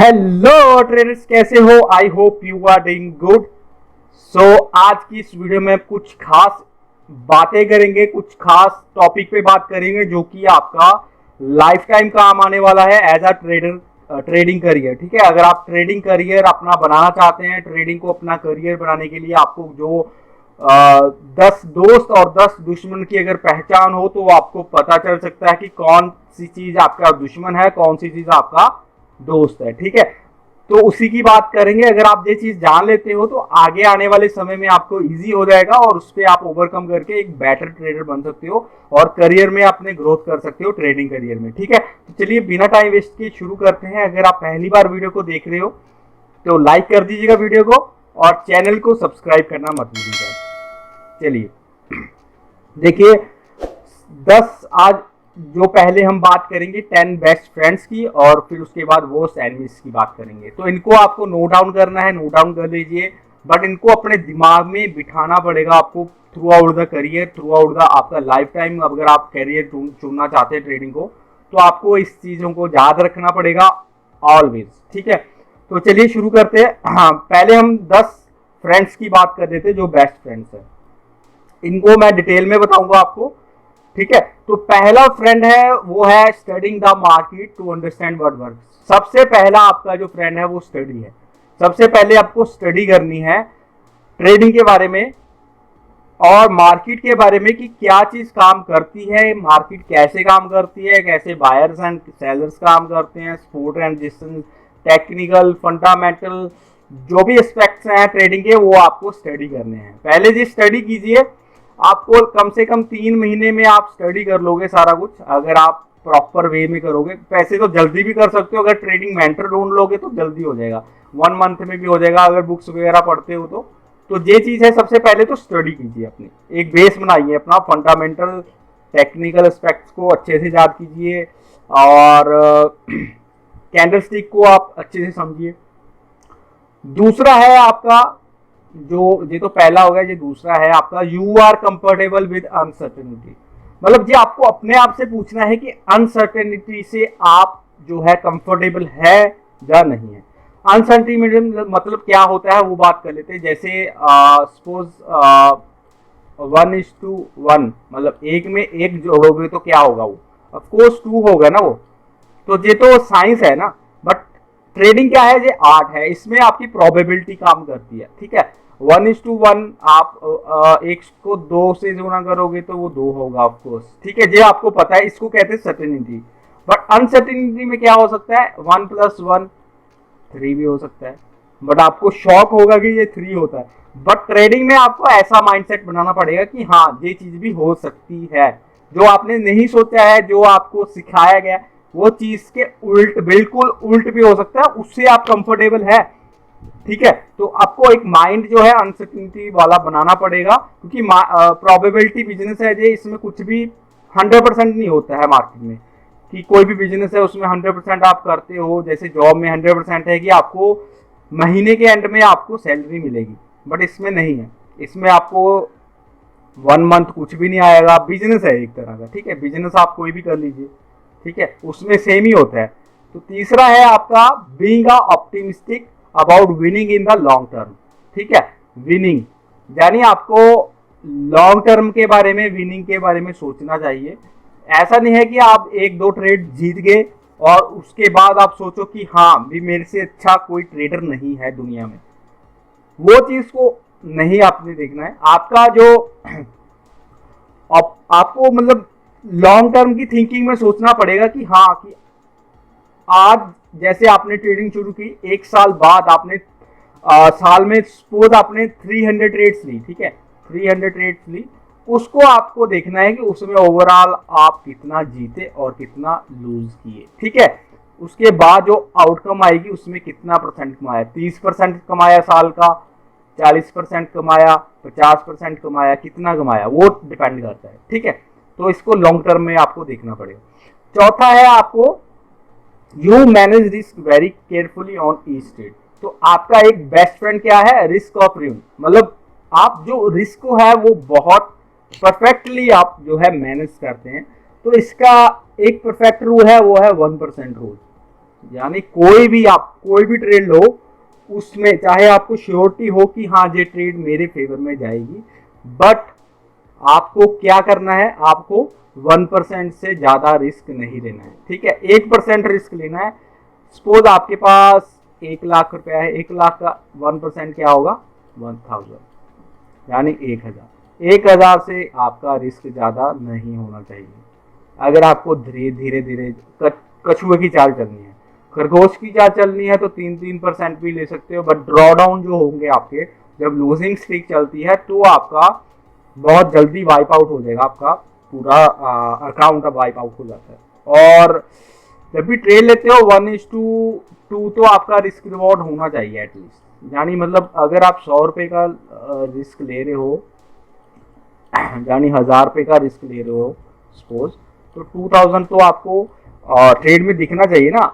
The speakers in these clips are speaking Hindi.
हेलो ट्रेडर्स, कैसे हो? I hope you are doing good. आज की इस वीडियो में कुछ खास बातें करेंगे, कुछ खास टॉपिक पे बात करेंगे जो कि आपका लाइफ टाइम काम आने वाला है as a trader, trading career. ठीक है, अगर आप ट्रेडिंग करियर अपना बनाना चाहते हैं, ट्रेडिंग को अपना करियर बनाने के लिए आपको जो 10 दोस्त और 10 दुश्मन की अगर पहचान हो तो आपको पता चल सकता है कि कौन सी चीज आपका दुश्मन है, कौन सी चीज आपका दोस्त है। ठीक है, तो उसी की बात करेंगे। अगर आप ये चीज जान लेते हो तो आगे आने वाले समय में आपको इजी हो जाएगा और उस पर आप ओवरकम करके एक बेटर ट्रेडर बन सकते हो और करियर में अपने ग्रोथ कर सकते हो, ट्रेडिंग करियर में। ठीक है, तो चलिए बिना टाइम वेस्ट किए शुरू करते हैं। अगर आप पहली बार वीडियो को देख रहे हो तो लाइक कर दीजिएगा वीडियो को और चैनल को सब्सक्राइब करना मत भूलिएगा। चलिए देखिए, 10 आज जो पहले हम बात करेंगे 10 बेस्ट फ्रेंड्स की और फिर उसके बाद वर्स्ट एनिमीज की बात करेंगे। तो इनको आपको नोट डाउन करना है, नोट डाउन कर लीजिए, बट इनको अपने दिमाग में बिठाना पड़ेगा आपको through out the career, through out the आपका लाइफ टाइम। अगर आप करियर चुनना चाहते हैं ट्रेडिंग को तो आपको इस चीज़ों को याद रखना पड़ेगा ऑलवेज। ठीक है, तो चलिए शुरू करते हैं। हाँ, पहले हम 10 फ्रेंड्स की बात कर देते हैं जो बेस्ट फ्रेंड्स हैं। इनको मैं डिटेल में बताऊंगा आपको। ठीक है, तो पहला फ्रेंड है वो है studying the market to understand what work. सबसे पहला आपका जो फ्रेंड है वो स्टडी है। सबसे पहले आपको स्टडी करनी है ट्रेडिंग के बारे में और मार्केट के बारे में कि क्या चीज काम करती है, मार्केट कैसे काम करती है, कैसे बायर्स एंड सेलर्स काम करते हैं, support and resistance, technical, fundamental, जो भी एस्पेक्ट्स हैं ट्रेडिंग के वो आपको स्टडी करने हैं। पहले जी स्टडी कीजिए। आपको कम से कम 3 महीने में आप स्टडी कर लोगे सारा कुछ, अगर आप प्रॉपर वे में करोगे। पैसे तो जल्दी भी कर सकते हो, अगर ट्रेडिंग मेंटर ढूंढ लोगे तो जल्दी हो जाएगा, 1 मंथ में भी हो जाएगा अगर बुक्स वगैरह पढ़ते हो तो ये चीज है। सबसे पहले तो स्टडी कीजिए, अपनी एक बेस बनाइए, अपना फंडामेंटल टेक्निकल एस्पेक्ट्स को अच्छे से याद कीजिए और कैंडलस्टिक को आप अच्छे से समझिए। दूसरा है आपका जो, ये तो पहला हो गया, ये दूसरा है आपका you are comfortable with uncertainty. मतलब ये आपको अपने आप से पूछना है कि अनसर्टेनिटी से आप जो है कंफर्टेबल है या नहीं है। अनसर्टेनिटी मतलब क्या होता है वो बात कर लेते हैं। जैसे सपोज 1:1, मतलब एक में एक जोड़ोगे तो क्या होगा, वो ऑफकोर्स 2 होगा ना वो। तो ये तो साइंस है ना, बट ट्रेडिंग क्या है, ये आर्ट है। इसमें आपकी प्रोबेबिलिटी काम करती है। ठीक है, 1:1 आप एक को 2 से गुणा करोगे तो वो 2 होगा ऑफकोर्स। ठीक है, ये आपको पता है, इसको कहते हैं सर्टेनिटी। बट अनसर्टेनिटी में क्या हो सकता है, 1 + 1 3 भी हो सकता है, बट आपको शॉक होगा कि ये 3 होता है। बट ट्रेडिंग में आपको ऐसा माइंडसेट बनाना पड़ेगा कि हाँ ये चीज भी हो सकती है। जो आपने नहीं सोचा है, जो आपको सिखाया गया, वो चीज के उल्ट, बिल्कुल उल्ट भी हो सकता है, उससे आप कंफर्टेबल है। ठीक है, तो आपको एक माइंड जो है अनसर्टेनिटी वाला बनाना पड़ेगा, क्योंकि प्रोबेबिलिटी बिजनेस है, ये इसमें कुछ भी 100% नहीं होता है मार्केट में। कि कोई भी बिजनेस है उसमें 100% आप करते हो, जैसे जॉब में 100% है कि आपको महीने के एंड में आपको सैलरी मिलेगी, बट इसमें नहीं है। इसमें आपको 1 मंथ कुछ भी नहीं आएगा। बिजनेस है एक तरह का। ठीक है, बिजनेस आप कोई भी कर लीजिए, ठीक है, उसमें सेम ही होता है। तो तीसरा है आपका being a optimistic about winning in the long term. ठीक है, विनिंग यानी आपको लॉन्ग टर्म के बारे में, विनिंग के बारे में सोचना चाहिए। ऐसा नहीं है कि आप 1-2 ट्रेड जीत गए और उसके बाद आप सोचो कि हाँ भी मेरे से अच्छा कोई ट्रेडर नहीं है दुनिया में। वो चीज को नहीं आपने देखना है। आपका जो आपको मतलब लॉन्ग टर्म की थिंकिंग में सोचना पड़ेगा कि हाँ कि आज जैसे आपने ट्रेडिंग शुरू की, 1 साल बाद आपने साल में सपोज आपने 300 ट्रेड्स ली। ठीक है, 300 ट्रेड्स ली, उसको आपको देखना है कि उसमें ओवरऑल आप कितना जीते और कितना लूज किए। ठीक है, उसके बाद जो आउटकम आएगी उसमें कितना परसेंट कमाया, 30% कमाया साल का, 40% कमाया, 50% कमाया, कितना कमाया, वो डिपेंड करता है। ठीक है, तो इसको लॉन्ग टर्म में आपको देखना पड़ेगा। चौथा है आपको you manage risk very carefully on each trade. तो आपका एक बेस्ट फ्रेंड क्या है, रिस्क ऑफ रिव्यू। मतलब आप जो रिस्क को है वो बहुत परफेक्टली आप जो है मैनेज करते हैं। तो इसका एक परफेक्ट रूल है, वो है 1% रूल। यानी कोई भी ट्रेड लो, उसमें चाहे आपको श्योरिटी हो कि हाँ ये ट्रेड मेरे फेवर में जाएगी, बट आपको क्या करना है, आपको 1% से ज्यादा रिस्क नहीं लेना है। ठीक है, 1% रिस्क लेना है। सपोज आपके पास 1 लाख रुपया है, 1 लाख का 1% क्या होगा, 1000, यानी 1000 से आपका रिस्क ज्यादा नहीं होना चाहिए। अगर आपको धीरे धीरे कछुए की चाल चलनी है, खरगोश की चाल चलनी है तो 3% भी ले सकते हो, बट ड्रॉ डाउन जो होंगे आपके, जब लूजिंग स्ट्रीक चलती है तो आपका बहुत जल्दी वाइप आउट हो जाएगा, आपका पूरा अकाउंट अब वाइप आउट हो जाता है। और जब भी ट्रेड लेते हो 1:2 तो आपका रिस्क रिवॉर्ड होना चाहिए एटलीस्ट। यानी मतलब अगर आप 100 रुपए का रिस्क ले रहे हो, यानी 1000 रुपए का रिस्क ले रहे हो सपोज, तो 2000 तो आपको ट्रेड में दिखना चाहिए ना,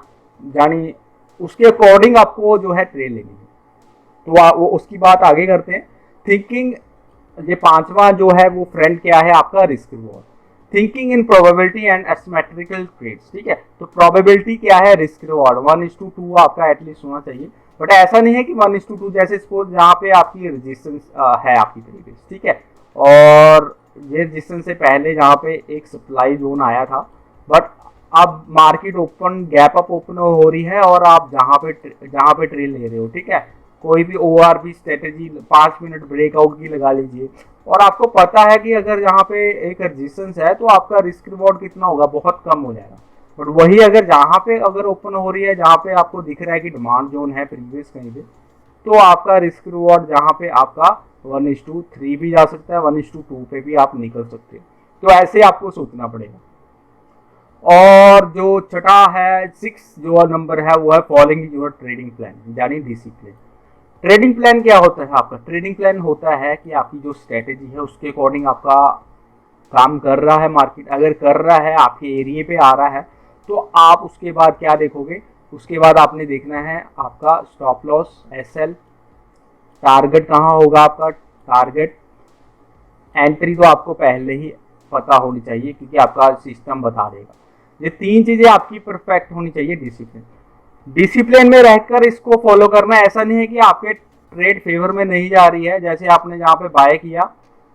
यानी उसके अकॉर्डिंग आपको जो है ट्रेड लेनी है। तो वो उसकी बात आगे करते हैं। थिंकिंग, ये पांचवा जो है वो फ्रेंड क्या है आपका, risk reward. Thinking in probability and asymmetrical trades. ठीक है, तो प्रोबेबिलिटी क्या है, रिस्क रिवॉर्ड 1:2 आपका एटलीस्ट होना चाहिए। बट ऐसा नहीं है कि 1:2, जैसे सपोज जहाँ पे आपकी रेजिस्टेंस है आपकी प्रीवियस, ठीक है, और ये रेजिस्टेंस से पहले जहाँ पे एक सप्लाई जोन आया था, बट अब market open gap up open हो रही है और आप जहाँ पे ट्रेड ले रहे हो, ठीक है, कोई भी ORB स्ट्रेटेजी 5 मिनट ब्रेकआउट की लगा लीजिए, और आपको पता है कि अगर यहाँ पे एक रेजिस्टेंस है तो आपका रिस्क रिवॉर्ड कितना होगा, बहुत कम हो जाएगा। बट वही अगर जहाँ पे अगर ओपन हो रही है, जहाँ पे आपको दिख रहा है कि डिमांड जोन है प्रीवियस कहीं पे, तो आपका रिस्क रिवॉर्ड जहाँ पे आपका 1:3 भी जा सकता है, 1:2 पे भी आप निकल सकते हो। तो ऐसे आपको सोचना पड़ेगा। और जो छठा है, 6 जो नंबर है वो है फॉलोइंग योर ट्रेडिंग प्लान, यानी डिसिप्लिन। ट्रेडिंग प्लान क्या होता है आपका, ट्रेडिंग प्लान होता है कि आपकी जो स्ट्रेटेजी है उसके अकॉर्डिंग आपका काम कर रहा है मार्केट, अगर कर रहा है आपके एरिया पे आ रहा है तो आप उसके बाद क्या देखोगे, उसके बाद आपने देखना है आपका स्टॉप लॉस, SL, टारगेट कहाँ होगा आपका, टारगेट एंट्री तो आपको पहले ही पता होनी चाहिए क्योंकि आपका सिस्टम बता देगा। ये 3 चीजें आपकी परफेक्ट होनी चाहिए। डिसिप्लिन में रहकर इसको फॉलो करना। ऐसा नहीं है कि आपके ट्रेड फेवर में नहीं जा रही है, जैसे आपने जहाँ पे बाय किया,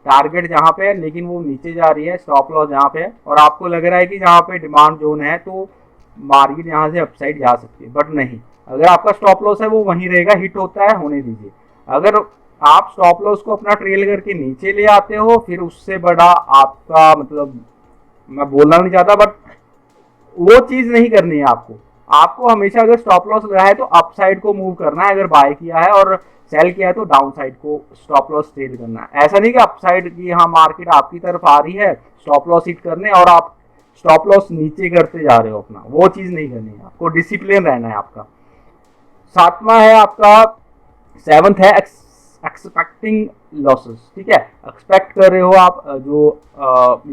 टारगेट जहाँ पे है लेकिन वो नीचे जा रही है, स्टॉप लॉस जहाँ पे है, और आपको लग रहा है कि जहाँ पे डिमांड जोन है तो मार्केट यहाँ से अपसाइड जा सकती है, बट नहीं, अगर आपका स्टॉप लॉस है वो वहीं रहेगा, हिट होता है होने दीजिए। अगर आप स्टॉप लॉस को अपना ट्रेल करके नीचे ले आते हो, फिर उससे बड़ा आपका मतलब, मैं बोलना नहीं चाहता बट वो चीज नहीं करनी है आपको। आपको हमेशा अगर स्टॉप लॉस लगा है तो अपसाइड को मूव करना है, अगर बाय किया है और सेल किया है तो डाउन साइड को स्टॉप लॉस ट्रेड करना है। ऐसा नहीं कि अपसाइड की हाँ मार्केट आपकी तरफ आ रही है स्टॉप लॉस हिट करने और आप स्टॉप लॉस नीचे करते जा रहे हो अपना, वो चीज नहीं करनी है आपको, डिसिप्लिन रहना है आपका। 7वां है आपका, 7th है एक्सपेक्टिंग लॉसेस। ठीक है, एक्सपेक्ट कर रहे हो आप जो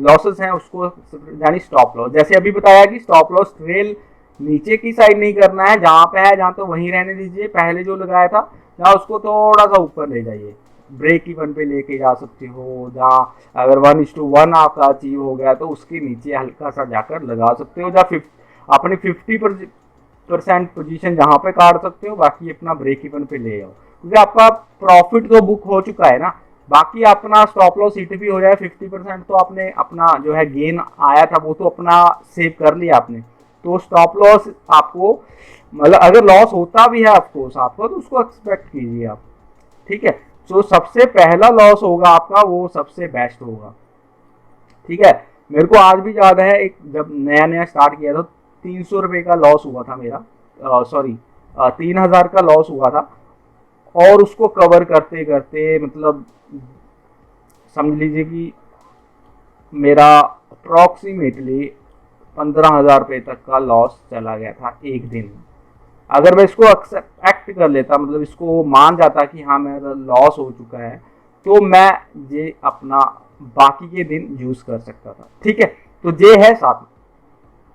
लॉसेस हैं उसको, यानी स्टॉप लॉस। जैसे अभी बताया कि स्टॉप लॉस ट्रेल नीचे की साइड नहीं करना है, जहां पे है जहां तो वहीं रहने दीजिए, पहले जो लगाया था जहां उसको थोड़ा सा ऊपर ले जाइए, ब्रेक इवन पे लेके जा सकते हो। जहां अगर 1:1 आपका अचीव हो गया तो उसके नीचे हल्का सा जाकर लगा सकते हो, जहाँ अपनी 50% पोजीशन जहां पे काट सकते हो, बाकी अपना ब्रेक इवन पे ले आओ, क्योंकि आपका प्रॉफिट तो बुक हो चुका है ना, बाकी अपना स्टॉप लॉस हिट भी हो जाए 50%, तो आपने अपना जो है गेन आया था वो तो अपना सेव कर लिया आपने। तो स्टॉप लॉस आपको मतलब अगर लॉस होता भी है ऑफकोर्स आपको, तो उसको एक्सपेक्ट कीजिए आप। ठीक है, तो सबसे पहला लॉस होगा आपका वो सबसे बेस्ट होगा। ठीक है, मेरे को आज भी याद है, एक जब नया नया स्टार्ट किया था 300 रुपये का लॉस हुआ था मेरा, सॉरी 3000 का लॉस हुआ था, और उसको कवर करते करते मतलब समझ लीजिए कि मेरा अप्रॉक्सीमेटली 15,000 रुपये तक का लॉस चला गया था एक दिन में। अगर मैं इसको एक्सेप्ट कर लेता, मतलब इसको मान जाता कि हाँ मेरा लॉस हो चुका है, तो मैं ये अपना बाकी के दिन यूज कर सकता था। ठीक है, तो ये है 7वां।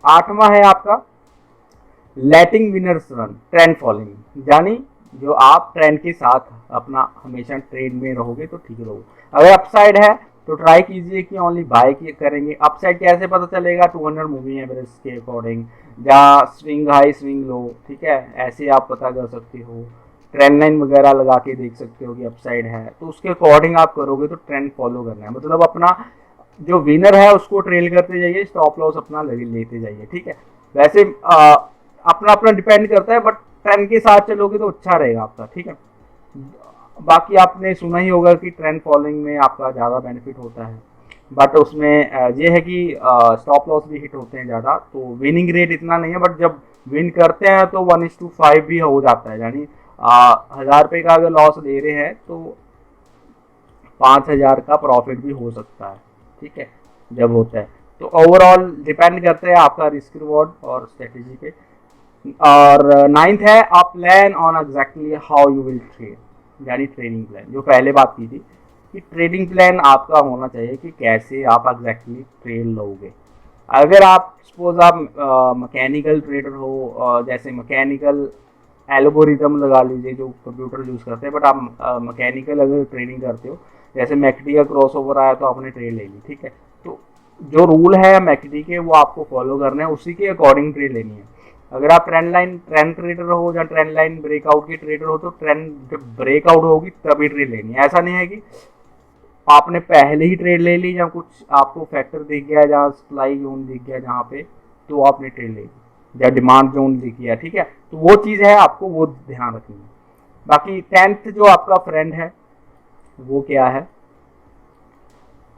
8वां है आपका लेटिंग विनर्स रन, ट्रेंड फॉलोइंग, यानी जो आप ट्रेंड के साथ अपना हमेशा ट्रेड में रहोगे तो ठीक रहोगे। अगर अपसाइड है तो ट्राई कीजिए कि ओनली बाय करेंगे। अपसाइड कैसे पता चलेगा, 200 मूविंग एवरेज के अकॉर्डिंग, जहाँ स्विंग हाई स्विंग लो, ठीक है, ऐसे आप पता कर सकते हो। ट्रेंड लाइन वगैरह लगा के देख सकते हो कि अपसाइड है, तो उसके अकॉर्डिंग आप करोगे तो ट्रेंड फॉलो करना है, मतलब अपना जो विनर है उसको ट्रेल करते जाइए, स्टॉप लॉस अपना लेते जाइए, ठीक है। वैसे अपना अपना डिपेंड करता है, बट ट्रेंड के साथ चलोगे तो अच्छा रहेगा आपका, ठीक है। बाकी आपने सुना ही होगा कि ट्रेंड फॉलोइंग में आपका ज़्यादा बेनिफिट होता है, बट उसमें ये है कि स्टॉप लॉस भी हिट होते हैं ज़्यादा, तो विनिंग रेट इतना नहीं है, बट जब विन करते हैं तो 1:5 भी हो जाता है, यानी 1000 रुपये का अगर लॉस ले रहे हैं तो 5000 का प्रॉफिट भी हो सकता है, ठीक है, जब होता है। तो ओवरऑल डिपेंड करता है आपका रिस्क रिवॉर्ड और स्ट्रेटेजी पे। और नाइन्थ है, आप plan on exactly how you will trade, यानी ट्रेडिंग प्लान, जो पहले बात की थी कि ट्रेडिंग प्लान आपका होना चाहिए कि कैसे आप एग्जैक्टली ट्रेड लोगे। अगर आप सपोज आप मैकेनिकल ट्रेडर हो, जैसे मैकेनिकल एल्गोरिदम लगा लीजिए जो कंप्यूटर यूज़ करते हैं, बट आप मैकेनिकल अगर ट्रेडिंग करते हो, जैसे मैकडी का क्रॉस ओवर आया तो आपने ट्रेड ले ली, ठीक है, तो जो रूल है मैकडी के वो आपको फॉलो करने हैं, उसी के अकॉर्डिंग ट्रेड लेनी है। अगर आप ट्रेंड ट्रेडर हो या ट्रेंड लाइन ब्रेकआउट के ट्रेडर हो, तो ट्रेंड जब ब्रेकआउट होगी तभी ट्रेड लेनी है। ऐसा नहीं है कि आपने पहले ही ट्रेड ले ली या कुछ आपको फैक्टर दिख गया, जहाँ सप्लाई जोन दिख गया जहाँ पे, तो आपने ट्रेड ले ली, या डिमांड जोन दिख गया, ठीक है, तो वो चीज़ है, आपको वो ध्यान रखनी है। बाकी 10th जो आपका फ्रेंड है वो क्या है,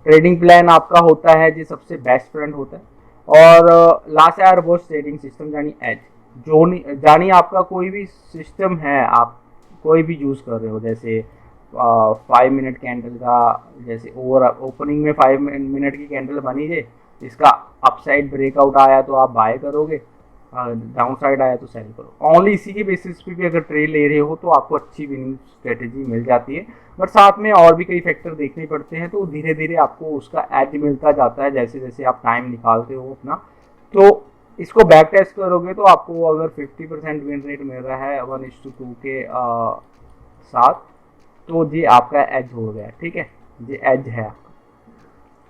ट्रेडिंग प्लान आपका होता है जो सबसे बेस्ट फ्रेंड होता है। और लास्ट है रोबोट ट्रेडिंग सिस्टम, यानी एज, जो जानी आपका कोई भी सिस्टम है, आप कोई भी यूज़ कर रहे हो, जैसे 5 मिनट कैंडल का, जैसे ओपनिंग में 5 मिनट की कैंडल बनी है, इसका अपसाइड ब्रेकआउट आया तो आप बाय करोगे, डाउन साइड आया तो सेल करो। ओनली इसी के बेसिस पे भी अगर ट्रेड ले रहे हो तो आपको अच्छी विनिंग स्ट्रेटेजी मिल जाती है, बट साथ में और भी कई फैक्टर देखने पड़ते हैं, तो धीरे धीरे आपको उसका एज मिलता जाता है जैसे जैसे आप टाइम निकालते हो अपना। तो इसको बैक टेस्ट करोगे तो आपको अगर 50% विन रेट मिल रहा है 1:2 के साथ, तो ये आपका एज हो गया, ठीक है, ये एज है आपका,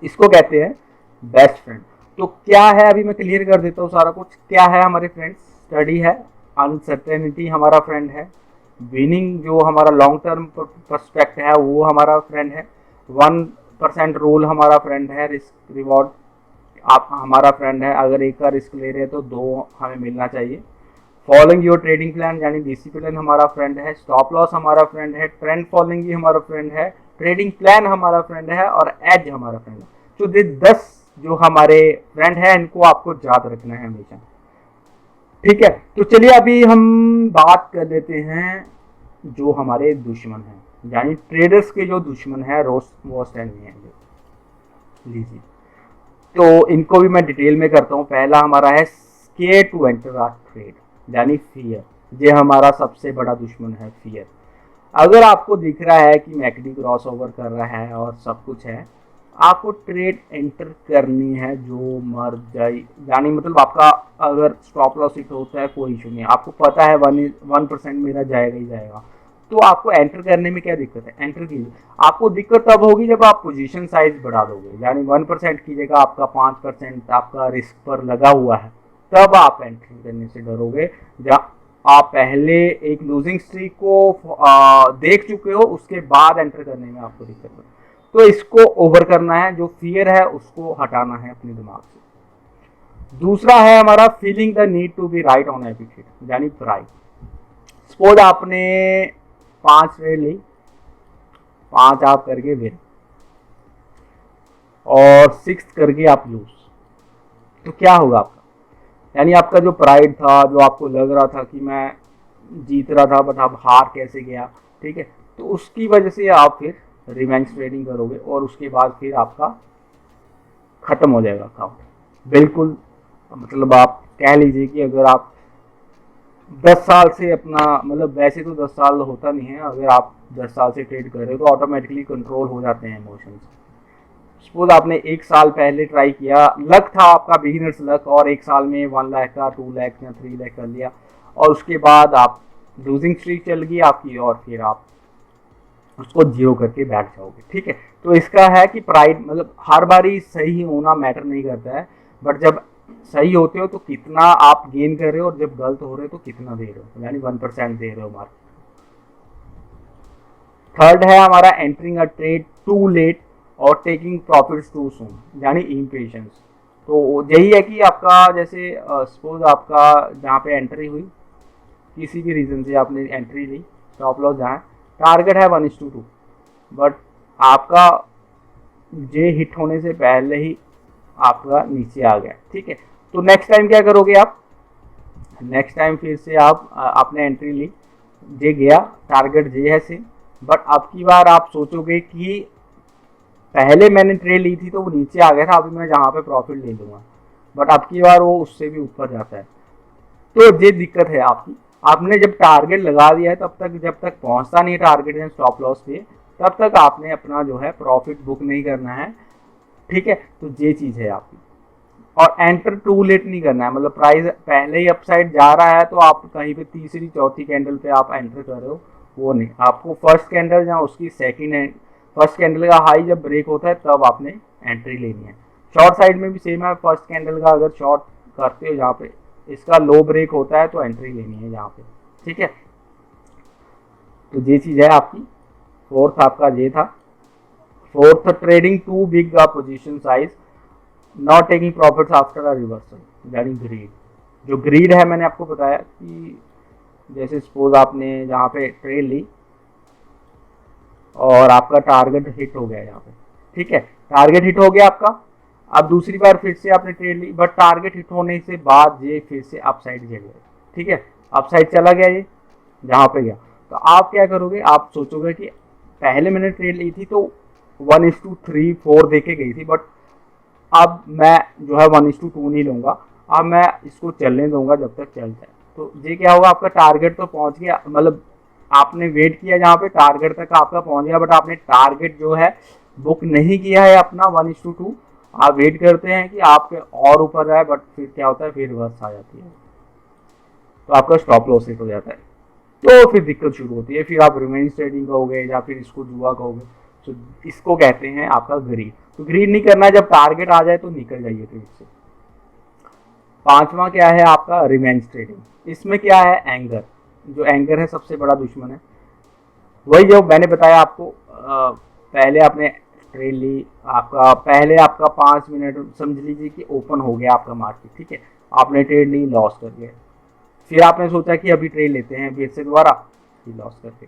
इसको कहते हैं बेस्ट फ्रेंड। तो क्या है, अभी मैं क्लियर कर देता हूँ सारा कुछ, क्या है हमारे फ्रेंड्स, स्टडी है, अनसर्टेनिटी हमारा फ्रेंड है, विनिंग जो हमारा लॉन्ग टर्म पर्सपेक्ट है वो हमारा फ्रेंड है, 1% रूल हमारा फ्रेंड है, रिस्क रिवॉर्ड आप हमारा फ्रेंड है, अगर एक का रिस्क ले रहे हैं तो 2 हमें मिलना चाहिए, फॉलोइंग योर ट्रेडिंग प्लान यानी डिसिप्लिन हमारा फ्रेंड है, स्टॉप लॉस हमारा फ्रेंड है, ट्रेंड फॉलोइंग भी हमारा फ्रेंड है, ट्रेडिंग प्लान हमारा फ्रेंड है, और एज हमारा फ्रेंड है। तो ये 10 जो हमारे फ्रेंड है इनको आपको याद रखना है हमेशा, ठीक है। तो चलिए अभी हम बात कर लेते हैं जो हमारे दुश्मन हैं, यानी ट्रेडर्स के जो दुश्मन है, रोस्ट एंड है, लीजिए। तो इनको भी मैं डिटेल में करता हूँ। पहला हमारा है scare to enter a trade, यानी फियर, ये हमारा सबसे बड़ा दुश्मन है, फियर। अगर आपको दिख रहा है कि मैकडी क्रॉस ओवर कर रहा है और सब कुछ है, आपको ट्रेड एंटर करनी है जो मर जाए, यानी मतलब आपका अगर स्टॉप लॉस हिट होता है कोई इशू नहीं, आपको पता है 1% मेरा जाएगा ही जाएगा, तो आपको एंटर करने में क्या दिक्कत है, एंटर कीजिए। आपको दिक्कत तब होगी जब आप पोजीशन साइज बढ़ा दोगे, यानी 1% की जगह आपका 5% आपका रिस्क पर लगा हुआ है, तब आप एंटर करने से डरोगे। जब आप पहले एक लूजिंग स्ट्रीक को देख चुके हो, उसके बाद एंटर करने में आपको दिक्कत है, तो इसको ओवर करना है, जो फियर है उसको हटाना है अपने दिमाग से। दूसरा है हमारा feeling the need to be right on every trade, यानी प्राइड। सपोज आपने 5 ट्रेड ली, 5 आप करके विन और 6 करके आप लूज, तो क्या होगा आपका, यानी आपका जो प्राइड था, जो आपको लग रहा था कि मैं जीत रहा था बट आप हार कैसे गया, ठीक है, तो उसकी वजह से आप फिर रिवेंज ट्रेडिंग करोगे और उसके बाद फिर आपका खत्म हो जाएगा अकाउंट बिल्कुल। मतलब आप कह लीजिए कि अगर आप 10 साल से अपना, मतलब वैसे तो 10 साल होता नहीं है, अगर आप 10 साल से ट्रेड कर रहे हो तो ऑटोमेटिकली कंट्रोल हो जाते हैं इमोशंस। सपोज आपने 1 साल पहले ट्राई किया, लक था आपका, बिगिनर्स लक, और 1 साल में 1 लाख का, 2 लाख या 3 लाख कर लिया, और उसके बाद आप लूजिंग स्ट्रीक चल गई आपकी, और फिर आप उसको जीरो करके बैठ जाओगे। ठीक है, तो इसका है कि प्राइड मतलब हर बारी सही होना मैटर नहीं करता है, बट जब सही होते हो तो कितना आप गेन कर रहे हो, और जब गलत हो रहे हो तो कितना दे रहे हो, यानी 1% दे रहे हो मार्केट। थर्ड है हमारा entering a trade too late और टेकिंग प्रॉफिट्स टू सून, यानी इम्पेशंस। तो यही है कि आपका जैसे सपोज आपका जहाँ पे एंट्री हुई, किसी भी रीजन से आपने एंट्री ली, स्टॉप लॉस जहाँ टारगेट है 1:2, बट आपका जे हिट होने से पहले ही आपका नीचे आ गया। ठीक है, तो नेक्स्ट टाइम क्या करोगे आप, नेक्स्ट टाइम फिर से आप आपने एंट्री ली, जे गया, टारगेट जे है सेम, बट अब की बार आप सोचोगे कि पहले मैंने ट्रेड ली थी तो वो नीचे आ गया था, अभी मैं जहाँ पे प्रॉफिट ले लूंगा, बट अब की बार वो उससे भी ऊपर जाता है। तो ये दिक्कत है आपकी, आपने जब टारगेट लगा दिया है तब तक, जब तक पहुंचता नहीं टारगेट में स्टॉप लॉस पे, तब तक आपने अपना जो है प्रॉफिट बुक नहीं करना है। ठीक है, तो ये चीज़ है आपकी। और एंटर टू लेट नहीं करना है, मतलब प्राइस पहले ही अपसाइड जा रहा है तो आप कहीं पे तीसरी चौथी कैंडल पे आप एंटर कर रहे हो, वो नहीं। आपको फर्स्ट कैंडल या उसकी सेकंड, फर्स्ट कैंडल का हाई जब ब्रेक होता है तब आपने एंट्री लेनी है। शॉर्ट साइड में भी सेम है, फर्स्ट कैंडल का अगर शॉर्ट करते हो जहाँ पे इसका लो ब्रेक होता है तो एंट्री लेनी है यहाँ पे। ठीक है, तो ये चीज़ है आपकी। फोर्थ आपका ये था। Fourth, trading too big position size, not taking profits after a reversal, यानी ग्रीड। जो ग्रीड है मैंने आपको बताया कि जैसे सपोज आपने जहाँ पे ट्रेड ली और आपका टारगेट हिट हो गया यहाँ पे, ठीक है, टारगेट हिट हो गया आपका, अब दूसरी बार फिर से आपने ट्रेड ली, बट टारगेट हिट होने से बाद ये फिर से अपसाइड चल गया। ठीक है, अपसाइड चला गया ये जहाँ पे गया, तो आप क्या करोगे, आप सोचोगे कि पहले मैंने ट्रेड ली थी तो 1:3-4 देके गई थी, बट अब मैं जो है 1:2 नहीं लूंगा, अब मैं इसको चलने दूंगा जब तक चल जाए। तो ये क्या होगा, आपका टारगेट तो पहुंच गया, मतलब आपने वेट किया जहाँ पे टारगेट तक आपका पहुंच गया, बट आपने टारगेट जो है बुक नहीं किया है अपना 1:2। आप वेट करते हैं कि आपके और ऊपर जाए, बट फिर क्या होता है, फिर रिवर्स आ जाती है, तो आपका स्टॉप लॉस हिट हो जाता है, तो फिर दिक्कत शुरू होती है। फिर आप रिवेंज ट्रेडिंग कहोगे या फिर इसको जुआ कहोगे, तो इसको कहते हैं आपका ग्रीड। तो ग्रीड नहीं करना है, जब टारगेट आ जाए तो निकल जाइए ट्रेड से। पांचवा क्या है आपका, रिवेंज ट्रेडिंग। इसमें क्या है, एंगर। जो एंगर है सबसे बड़ा दुश्मन है, वही जो मैंने बताया आपको, पहले आपने ट्रेड ली, आपका पहले आपका 5 मिनट समझ लीजिए कि ओपन हो गया आपका मार्केट, ठीक है, आपने ट्रेड ली, लॉस कर गया, फिर आपने सोचा कि अभी ट्रेड लेते हैं फिर से दोबारा, फिर लॉस करके।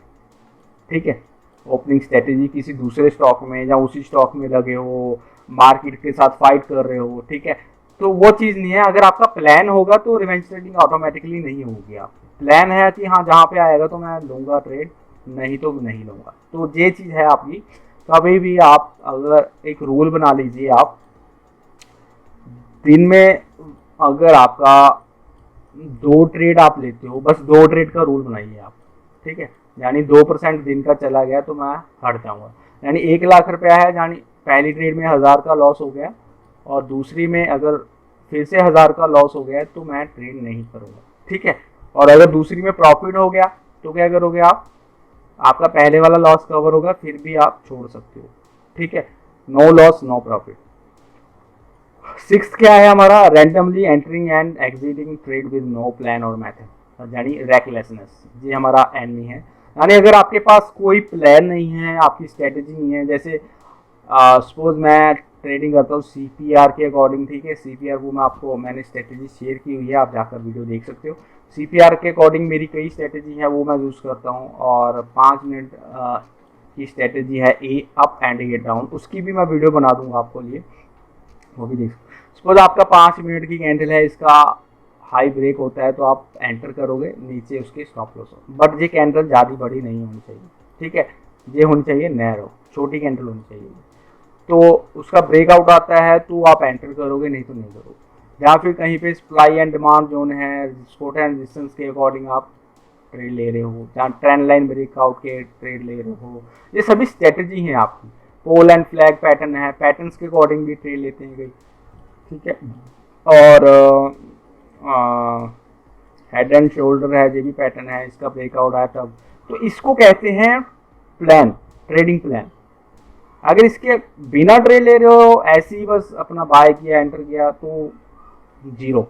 ठीक है, ओपनिंग स्ट्रेटेजी किसी दूसरे स्टॉक में या उसी स्टॉक में लगे हो, मार्केट के साथ फाइट कर रहे हो, ठीक है, तो वो चीज़ नहीं है। अगर आपका प्लान होगा तो रिवेंज ट्रेडिंग ऑटोमेटिकली नहीं होगी। आप प्लान है कि हाँ जहाँ पे आएगा तो मैं लूँगा ट्रेड, नहीं तो नहीं लूँगा, तो ये चीज़ है आपकी। कभी भी आप अगर एक रूल बना लीजिए, आप दिन में अगर आपका 2 ट्रेड आप लेते हो, बस 2 ट्रेड का रूल बनाइए आप, ठीक है, यानी 2% दिन का चला गया तो मैं हट जाऊंगा, यानी 1 लाख रुपया है, यानी पहली ट्रेड में 1000 का लॉस हो गया और दूसरी में अगर फिर से 1000 का लॉस हो गया तो मैं ट्रेड नहीं करूंगा। ठीक है, और अगर दूसरी में प्रॉफिट हो गया तो क्या करोगे आप, आपका पहले वाला लॉस कवर होगा, फिर भी आप छोड़ सकते हो। ठीक है, no loss no profit. Six क्या है हमारा, randomly entering and exiting trade with no plan और मेथड, यानी रैकलेसनेस। ये हमारा एनमी है, यानी अगर आपके पास कोई प्लान नहीं है, आपकी स्ट्रेटेजी नहीं है, जैसे सपोज मैं ट्रेडिंग करता हूँ सीपीआर के अकॉर्डिंग, ठीक है, सीपीआर वो मैं आपको मैंने स्ट्रेटेजी शेयर की हुई है, आप जाकर वीडियो देख सकते हो। सीपीआर के अकॉर्डिंग मेरी कई स्ट्रेटेजी है, वो मैं यूज़ करता हूँ, और 5 मिनट की स्ट्रेटेजी है ए अप एंड ए डाउन, उसकी भी मैं वीडियो बना दूंगा आपको लिए, वो भी देख। सपोज आपका 5 मिनट की कैंडल है, इसका हाई ब्रेक होता है तो आप एंटर करोगे, नीचे उसके स्टॉप लॉस हो, बट ये कैंडल ज़्यादा बड़ी नहीं होनी चाहिए, ठीक है, ये होनी चाहिए नैरो, छोटी कैंडल होनी चाहिए, तो उसका ब्रेकआउट आता है तो आप एंटर करोगे, नहीं तो नहीं करोगे। या फिर कहीं पे सप्लाई एंड डिमांड जोन है, सपोर्ट एंड रेजिस्टेंस के अकॉर्डिंग आप ट्रेड ले रहे हो, जहाँ ट्रेंड लाइन ब्रेकआउट के ट्रेड ले रहे हो, ये सभी स्ट्रेटेजी हैं आपकी। पोल एंड फ्लैग पैटर्न है, पैटर्न्स के अकॉर्डिंग भी ट्रेड लेते हैं कई, ठीक है, और हेड एंड शोल्डर है, ये भी पैटर्न है, इसका ब्रेकआउट आया तब, तो इसको कहते हैं प्लान। Trading plan. अगर इसके बिना ट्रेड ले रहे हो, ऐसे ही बस अपना बाय किया, एंटर किया, तो जीरो।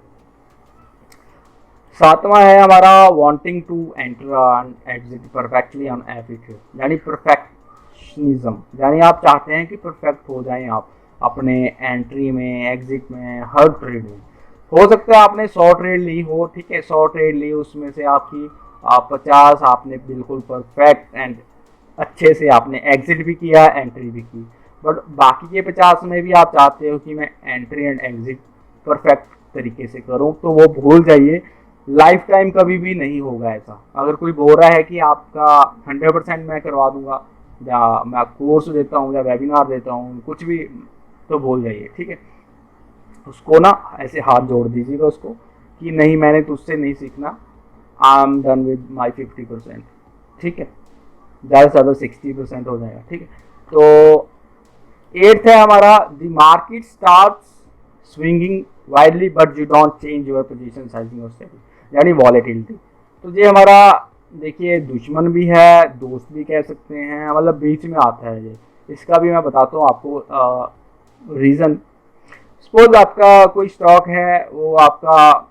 सातवां है हमारा wanting to enter and exit perfectly on every trade, यानी परफेक्शनिज्म, यानी आप चाहते हैं कि परफेक्ट हो जाएं आप अपने एंट्री में, एग्जिट में, हर ट्रेड में। हो सकता है आपने 100 ट्रेड ली हो, ठीक है, 100 ट्रेड ली, उसमें से आपकी 50 आपने बिल्कुल परफेक्ट एंड अच्छे से आपने एग्जिट भी किया, एंट्री भी की, बट बाकी के 50 में भी आप चाहते हो कि मैं एंट्री एंड एग्जिट परफेक्ट तरीके से करूं, तो वो भूल जाइए, लाइफ टाइम कभी भी नहीं होगा ऐसा। अगर कोई बोल रहा है कि आपका 100% मैं करवा दूंगा, या मैं कोर्स देता हूँ या वेबिनार देता हूँ, कुछ भी, तो भूल जाइए, ठीक है। उसको ना ऐसे हाथ जोड़ दीजिएगा उसको कि नहीं, मैंने तुझसे नहीं सीखना, I am done with my 50%, ठीक है, ज़्यादा से ज़्यादा 60% हो जाएगा, ठीक है। तो 8th है हमारा, the market starts swinging widely but you don't change your position sizing और स्टेबिलिटी, यानी वॉलेटिलिटी। तो ये हमारा देखिए दुश्मन भी है, दोस्त भी कह सकते हैं, मतलब बीच में आता है ये। इसका भी मैं बताता हूँ आपको रीज़न। सपोज आपका कोई स्टॉक है, वो आपका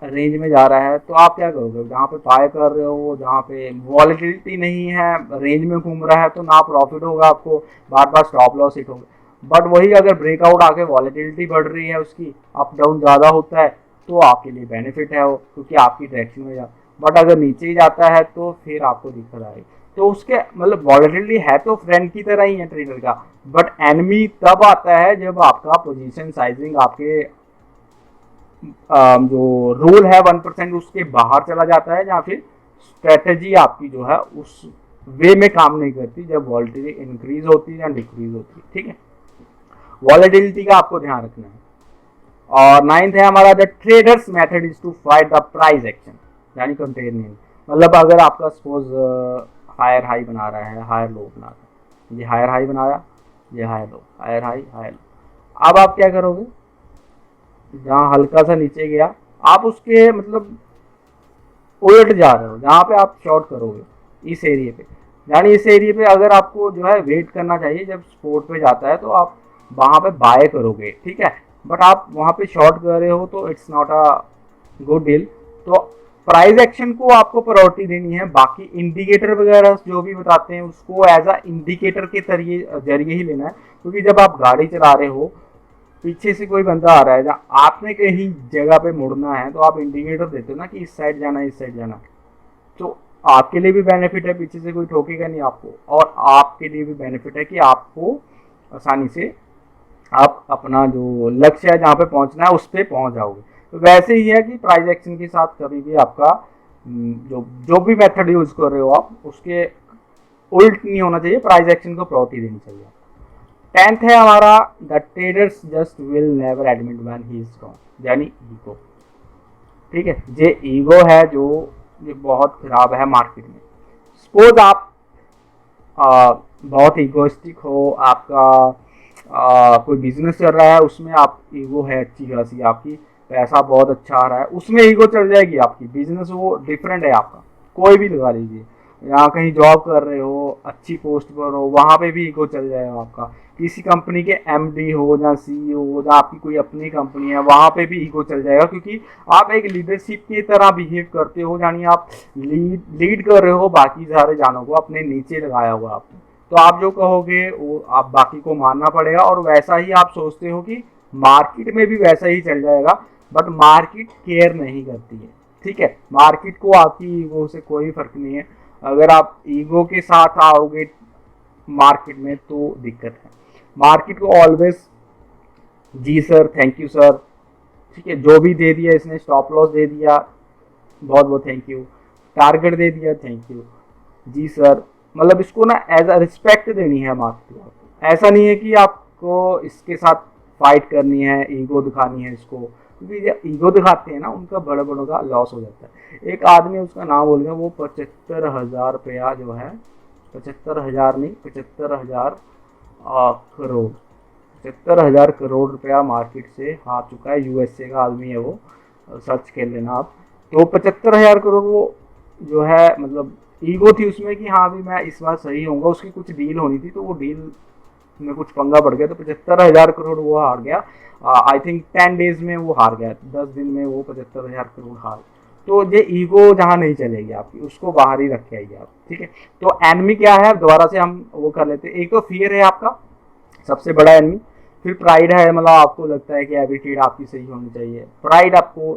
रेंज में जा रहा है, तो आप क्या करोगे, जहाँ पे बाय कर रहे हो, जहाँ पे वॉलेटिलिटी नहीं है, रेंज में घूम रहा है, तो ना प्रॉफिट होगा आपको, बार बार स्टॉप लॉस हिट होगा। बट वही अगर ब्रेकआउट आके वॉलेटिलिटी बढ़ रही है, उसकी अप डाउन ज़्यादा होता है, तो आपके लिए बेनिफिट है वो, क्योंकि आपकी डायरेक्शन में जा। बट अगर नीचे ही जाता है तो फिर आपको दिक्कत आएगी। तो उसके मतलब वॉलेटिलिटी है तो फ्रेंड की तरह ही है ट्रेडर का, बट एनिमी तब आता है जब आपका पोजीशन साइजिंग आपके जो रूल है 1% उसके बाहर चला जाता है, या फिर स्ट्रेटेजी आपकी जो है उस वे में काम नहीं करती, जब वॉलेटिलिटी इंक्रीज होती है या डिक्रीज होती है, ठीक है। वॉलेटिलिटी का आपको ध्यान रखना है। और 9th है हमारा, the trader's method is to fight the price action, यानी कंटेनियन। मतलब अगर आपका सपोज हायर हाई बना रहा है, हायर लो बना रहा है, ये हायर हाई बनाया, ये higher low, higher high, higher low, अब आप क्या करोगे, जहाँ हल्का सा नीचे गया, आप उसके मतलब उलट जा रहे हो, जहाँ पे आप शॉर्ट करोगे इस एरिया पे, यानी इस एरिया पे अगर आपको जो है वेट करना चाहिए, जब सपोर्ट पे जाता है तो आप वहाँ पे बाय करोगे, ठीक है, बट आप वहाँ पे शॉर्ट कर रहे हो, तो it's not a good deal. तो प्राइस एक्शन को आपको प्रायोरिटी देनी है, बाकी इंडिकेटर वगैरह जो भी बताते हैं उसको एज अ इंडिकेटर के जरिए ही लेना है, क्योंकि जब आप गाड़ी चला रहे हो, पीछे से कोई बंदा आ रहा है, जहाँ आपने कहीं जगह पे मुड़ना है, तो आप इंडिकेटर देते हो ना कि इस साइड जाना है, इस साइड जाना, तो आपके लिए भी बेनिफिट है, पीछे से कोई ठोकेगा नहीं आपको, और आपके लिए भी बेनिफिट है कि आपको आसानी से आप अपना जो लक्ष्य है, जहाँ पे पहुंचना है, उस पर पहुंच जाओगे। तो वैसे ही है कि प्राइस एक्शन के साथ कभी भी आपका जो जो भी मेथड यूज कर रहे हो आप, उसके उल्ट नहीं होना चाहिए, प्राइस एक्शन को प्रायोरिटी देनी चाहिए। 10th है हमारा, the traders just will never admit when he is wrong, यानी ईगो, ठीक है। ये ईगो है जो ये बहुत खराब है मार्केट में। सपोज आप बहुत ईगोइस्टिक हो, आपका कोई बिजनेस चल रहा है, उसमें आप ईगो है अच्छी खासी, आपकी पैसा बहुत अच्छा आ रहा है, उसमें ईगो चल जाएगी आपकी, बिजनेस वो डिफरेंट है आपका, कोई भी लगा लीजिए, यहाँ कहीं जॉब कर रहे हो, अच्छी पोस्ट पर हो, वहाँ पे भी ईगो चल जाएगा आपका, किसी कंपनी के एमडी हो या सीईओ हो, या आपकी कोई अपनी कंपनी है, वहाँ पे भी ईगो चल जाएगा, क्योंकि आप एक लीडरशिप की तरह बिहेव करते हो, यानी आप लीड कर रहे हो बाकी सारे जानों को, अपने नीचे लगाया हुआ आपने, तो आप जो कहोगे वो आप बाकी को मानना पड़ेगा, और वैसा ही आप सोचते हो कि मार्केट में भी वैसा ही चल जाएगा, बट मार्केट केयर नहीं करती है, ठीक है। मार्केट को आपकी ईगो से कोई फर्क नहीं है, अगर आप ईगो के साथ आओगे मार्केट में तो दिक्कत है। मार्केट को ऑलवेज जी सर, थैंक यू सर, ठीक है, जो भी दे दिया इसने, स्टॉप लॉस दे दिया, बहुत बहुत थैंक यू, टारगेट दे दिया, थैंक यू, जी सर, मतलब इसको ना एज अ रिस्पेक्ट देनी है मार्केट को। ऐसा नहीं है कि आपको इसके साथ फाइट करनी है, ईगो दिखानी है इसको, क्योंकि जो ईगो दिखाते हैं ना, उनका बड़े बड़ों का लॉस हो जाता है। एक आदमी, उसका नाम बोल गया, वो 75,000 रुपया जो है, 75,000 नहीं, 75,000 करोड़, 75,000 करोड़ रुपया मार्केट से हार चुका है, यूएसए का आदमी है वो, सर्च कर लेना आप। तो 75,000 करोड़ वो जो है मतलब ईगो थी उसमें कि हाँ भी मैं इस बार सही होऊंगा। उसकी कुछ डील होनी थी तो वो डील में कुछ पंगा पड़ गया, तो 75,000 करोड़ वो हार गया। आई थिंक 10 डेज में वो हार गया, 10 दिन में वो 75,000 करोड़ हार। तो ये ईगो जहाँ नहीं चलेगी आपकी, उसको बाहर ही रख के आइए आप, ठीक है। तो एनमी क्या है, दोबारा से हम वो कर लेते हैं। एक तो फियर है आपका सबसे बड़ा एनमी, फिर प्राइड है, मतलब आपको लगता है कि एबिलिटी आपकी सही होनी चाहिए, प्राइड आपको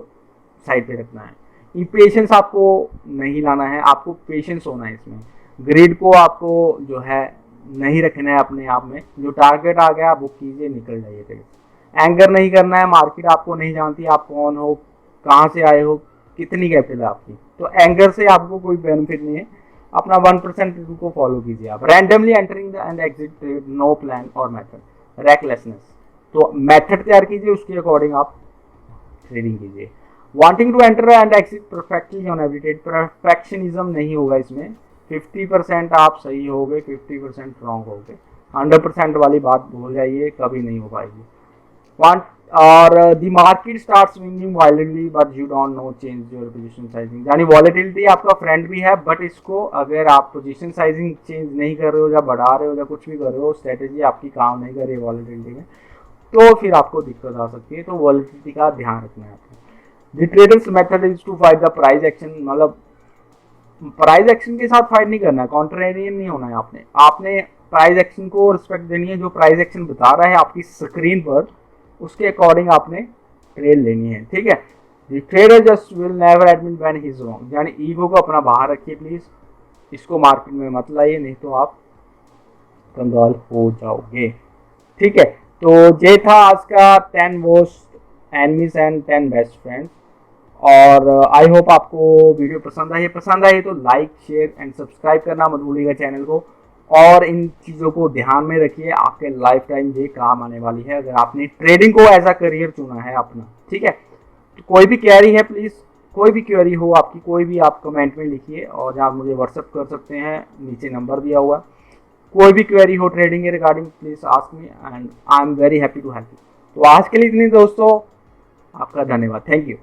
साइड पे रखना है। इम्पेशंस आपको नहीं लाना है, आपको पेशेंस होना है इसमें। ग्रिड को आपको जो है नहीं रखना है अपने आप में, जो टारगेट आ गया वो कीजिए, निकल जाइए ट्रेड से। एंगर नहीं करना है, मार्केट आपको नहीं जानती आप कौन हो, कहाँ से आए हो, कितनी कैपिटल है आपकी, तो एंगर से आपको कोई बेनिफिट नहीं है। अपना 1% को फॉलो कीजिए आप। Randomly entering and exit trade, no plan और मेथड, रैकलेसनेस। तो मेथड तैयार कीजिए, उसके अकॉर्डिंग आप ट्रेडिंग कीजिए। Wanting to enter and exit perfectly on every trade, perfectionism नहीं होगा इसमें। 50% आप सही हो गए, 50% रॉन्ग हो गए, 100% वाली बात भूल जाइए, कभी नहीं हो पाएगी। want और the market start swinging violently but you don't know change your position sizing, यानी वॉलेटिलिटी आपका फ्रेंड भी है, बट इसको अगर आप पोजीशन साइजिंग चेंज नहीं कर रहे हो, या बढ़ा रहे हो, या कुछ भी कर रहे हो, स्ट्रेटेजी आपकी काम नहीं कर रही है वॉलेटिलिटी में, तो फिर आपको दिक्कत आ सकती है। तो वॉलेटिलिटी का ध्यान रखना है आपको। The trader's method is to fight the price action, मतलब प्राइस एक्शन के साथ फाइट नहीं करना है, कॉन्ट्रेरियन नहीं होना है। आपने प्राइस एक्शन को रिस्पेक्ट देनी है, जो प्राइस एक्शन बता रहा है आपकी स्क्रीन पर, उसके अकॉर्डिंग आपने ट्रेड लेनी है, ठीक है। The trader just will never admit when he is wrong, यानी ईगो को अपना बाहर रखिए प्लीज, इसको मार्केट में मत लाइए, नहीं तो आप कंगाल हो जाओगे, ठीक है। तो ये था आज का 10 most enemies and 10 best friends. और आई होप आपको वीडियो पसंद आई तो लाइक शेयर एंड सब्सक्राइब करना मत भूलिएगा चैनल को। और इन चीज़ों को ध्यान में रखिए, आपके लाइफ टाइम ये काम आने वाली है, अगर आपने ट्रेडिंग को एज अ करियर चुना है अपना, ठीक है। तो कोई भी क्वेरी है प्लीज़, कोई भी क्वेरी हो आपकी, कोई भी आप कमेंट में लिखिए, और आप मुझे व्हाट्सअप कर सकते हैं, नीचे नंबर दिया हुआ। कोई भी क्वेरी हो ट्रेडिंग के regarding, please ask me and I am very happy to help you. तो आज के लिए इतनी दोस्तों, आपका धन्यवाद, थैंक यू।